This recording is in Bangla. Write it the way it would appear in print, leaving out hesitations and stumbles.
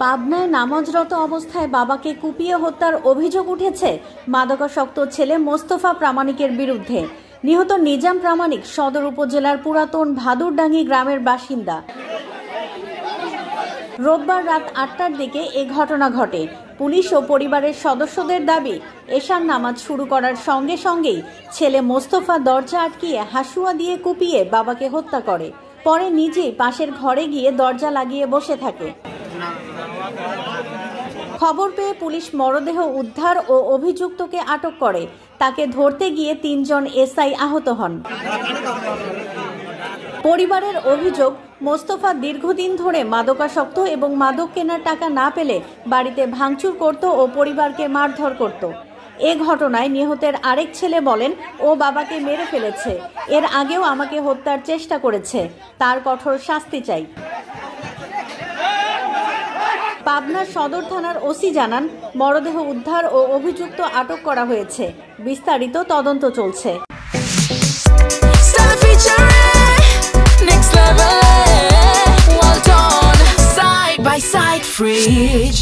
পাবনায় নামাজরত অবস্থায় বাবাকে কুপিয়ে হত্যার অভিযোগ উঠেছে মাদকাসক্ত ছেলে মোস্তফা প্রামাণিকের বিরুদ্ধে। নিহত নিজাম প্রামাণিক সদর উপজেলার পুরাতন ভাদুরডাঙ্গি গ্রামের বাসিন্দা। রোববার রাত ৮টার দিকে এ ঘটনা ঘটে। পুলিশ ও পরিবারের সদস্যদের দাবি, এশার নামাজ শুরু করার সঙ্গে সঙ্গেই ছেলে মোস্তফা দরজা আটকিয়ে হাসুয়া দিয়ে কুপিয়ে বাবাকে হত্যা করে। পরে নিজেই পাশের ঘরে গিয়ে দরজা লাগিয়ে বসে থাকে। খবর পেয়ে পুলিশ মরদেহ উদ্ধার ও অভিযুক্তকে আটক করে। তাকে ধরতে গিয়ে ৩ জন এসআই আহত হন। পরিবারের অভিযোগ, মোস্তফা দীর্ঘদিন ধরে মাদকাসক্ত এবং মাদক কেনার টাকা না পেলে বাড়িতে ভাঙচুর করত ও পরিবারকে মারধর করত। এ ঘটনায় নিহতের আরেক ছেলে বলেন, ও বাবাকে মেরে ফেলেছে, এর আগেও আমাকে হত্যার চেষ্টা করেছে, তার কঠোর শাস্তি চাই। পাবনা সদর থানার ওসি জানান, মরদেহ উদ্ধার ও অভিযুক্ত আটক করা হয়েছে। বিস্তারিত তদন্ত চলছে। Side by side fridge.